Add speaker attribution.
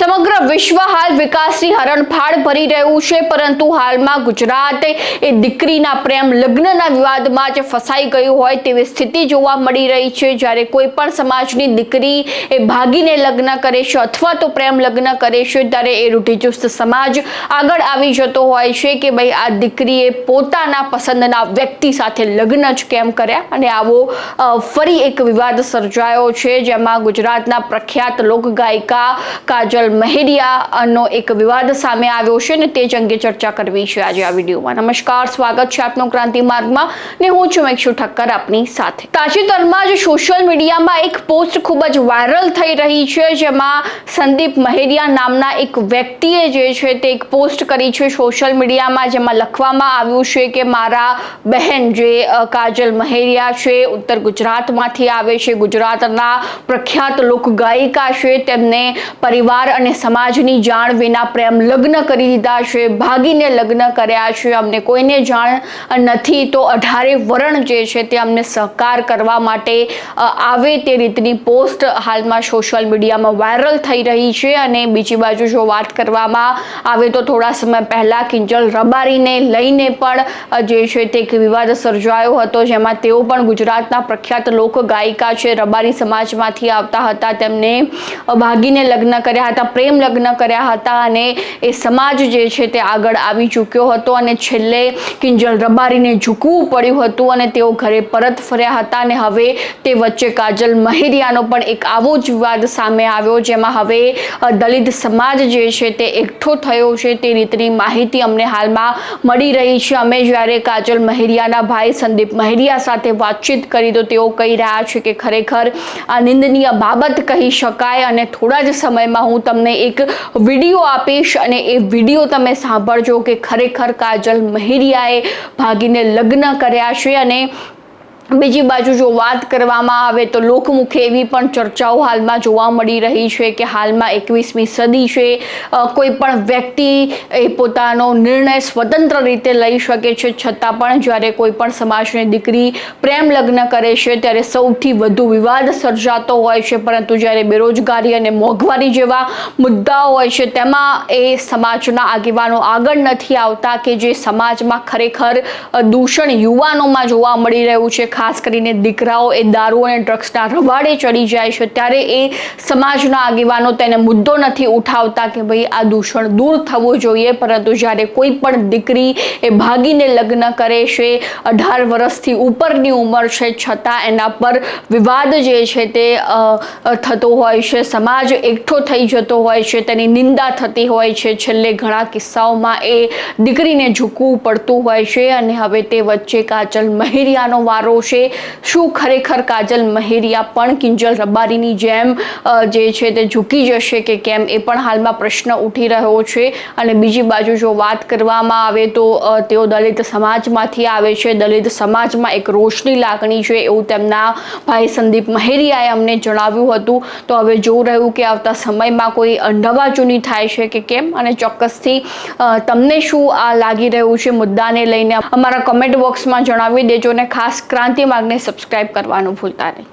Speaker 1: સમગ્ર વિશ્વ હાલ વિકાસની હરણફાળ ભરી રહ્યું છે, પરંતુ હાલમાં ગુજરાત એ દીકરીના પ્રેમ લગ્નના વિવાદમાં જ ફસાઈ ગયું હોય તેવી સ્થિતિ જોવા મળી રહી છે। જ્યારે કોઈ પણ સમાજની દીકરી એ ભાગીને લગ્ન કરે છે અથવા તો પ્રેમ લગ્ન કરે છે, ત્યારે એ રૂઢિચુસ્ત સમાજ આગળ આવી જતો હોય છે કે ભાઈ આ દીકરીએ પોતાના પસંદના વ્યક્તિ સાથે લગ્ન જ કેમ કર્યા, અને આવો ફરી એક વિવાદ સર્જાયો છે, જેમાં ગુજરાતના પ્રખ્યાત લોકગાયિકા કાજલ મહેરિયાનો એક વિવાદ સામે આવ્યો છે, અને તે જ અંગે ચર્ચા કરવી છે આજે આ વિડીયોમાં। નમસ્કાર, સ્વાગત છે આપનું ક્રાંતિ માર્ગમાં, ને હું છું મેક્ષુ ઠક્કર આપની સાથે। તાજેતરમાં જ સોશિયલ મીડિયામાં એક પોસ્ટ ખૂબ જ વાયરલ થઈ રહી છે, જેમાં સંદીપ મહેરિયા નામના એક વ્યક્તિએ જે છે તે એક પોસ્ટ કરી છે સોશિયલ મીડિયામાં, જેમાં લખવામાં આવ્યું છે કે મારા બહેન જે કાજલ મહેરિયા છે, ઉત્તર ગુજરાતમાંથી આવે છે, ગુજરાતના પ્રખ્યાત લોકગાયિકા છે, તેમને પરિવાર અને સમાજની જાણ વિના પ્રેમ લગ્ન કરી દીધા છે, ભાગીને લગ્ન કર્યા છે, અમને કોઈને જાણ નથી, તો 18 વરણ જે છે તે અમને સહકાર કરવા માટે આવે તે રીતની પોસ્ટ હાલમાં સોશિયલ મીડિયામાં વાયરલ થઈ રહી છે। અને બીજી બાજુ જો વાત કરવામાં આવે તો થોડા સમય પહેલા કિંજલ રબારીને લઈને પણ જે છે તે એક વિવાદ સર્જાયો હતો, જેમાં તેઓ પણ ગુજરાતના પ્રખ્યાત લોકગાયિકા છે, રબારી સમાજમાંથી આવતા હતા, તેમને ભાગીને લગ્ન કર્યા હતા, પ્રેમ લગ્ન કર્યા હતા, અને એ સમાજ જે છે તે આગળ આવી ચૂક્યો હતો, અને છેલ્લે કિંજલ રબારીને ઝૂકવું પડ્યું હતું, અને તેઓ ઘરે પરત ફર્યા હતા, અને હવે તે વચ્ચે કાજલ મહેરિયાનો પણ એક આવો જ વિવાદ સામે આવ્યો, જેમાં હવે દલિત સમાજ જે છે તે એકઠો થયો છે તે રીતની માહિતી અમને હાલમાં મળી રહી છે। અમે જ્યારે કાજલ મહેરિયાના ભાઈ સંદીપ મહેરિયા સાથે વાતચીત કરી તો તેઓ કહી રહ્યા છે કે ખરેખર આ નિંદનીય બાબત કહી શકાય, અને થોડા જ સમયમાં હું તમને એક વિડીયો આપીશ, અને એ વિડીયો તમે સાંભળજો કે ખરેખર કાજલ મહેરિયાએ ભાગીને લગ્ન કર્યા છે। અને બીજી બાજુ જો વાત કરવામાં આવે તો લોકમુખે એવી પણ ચર્ચાઓ હાલમાં જોવા મળી રહી છે કે હાલમાં 21મી સદી છે, કોઈ પણ વ્યક્તિ એ પોતાનો નિર્ણય સ્વતંત્ર રીતે લઈ શકે છે, છતાં પણ જ્યારે કોઈ પણ સમાજની દીકરી પ્રેમ લગ્ન કરે છે ત્યારે સૌથી વધુ વિવાદ સર્જાતો હોય છે, પરંતુ જ્યારે બેરોજગારી અને મોંઘવારી જેવા મુદ્દાઓ હોય છે તેમાં એ સમાજના આગેવાનો આગળ નથી આવતા, કે જે સમાજમાં ખરેખર દૂષણ યુવાનોમાં જોવા મળી રહ્યું છે, ખાસ કરીને દીકરાઓ એ દારૂ અને ડ્રગ્સના રવાડે ચડી જાય છે, ત્યારે એ સમાજના આગેવાનો તેને મુદ્દો નથી ઉઠાવતા કે ભાઈ આ દૂષણ દૂર થવું જોઈએ, પરંતુ જ્યારે કોઈ પણ દીકરી એ ભાગીને લગ્ન કરે છે, 18 વર્ષથી ઉપરની ઉંમર છે, છતાં એના પર વિવાદ જે છે તે થતો હોય છે, સમાજ એકઠો થઈ જતો હોય છે, તેની નિંદા થતી હોય છે, છેલ્લે ઘણા કિસ્સાઓમાં એ દીકરીને ઝૂકવું પડતું હોય છે, અને હવે તે વચ્ચે કાજલ મહેરિયાનો વારો છે। શું ખરેખર કાજલ મહેરિયા પણ કિંજલ રબારીની જેમ જે છે તે ઝૂકી જશે કે કેમ, એ પણ હાલમાં પ્રશ્ન ઉઠી રહ્યો છે। અને બીજી બાજુ જો વાત કરવામાં આવે તો તેઓ દલિત સમાજમાંથી આવે છે, દલિત સમાજમાં એક રોષની લાગણી છે એવું તેમના ભાઈ સંદીપ મહેરિયાએ અમને જણાવ્યું હતું। તો હવે જોવું રહ્યું કે આવતા સમયમાં કોઈ અંધાવાચૂની થાય છે કે કેમ, અને ચોક્કસથી તમને શું આ લાગી રહ્યું છે મુદ્દાને લઈને અમારા કમેન્ટ બોક્સમાં જણાવી દેજો, ને ખાસ ક્રાંતિ માર્ગને સબસ્ક્રાઇબ કરવાનું ભૂલતા નહીં।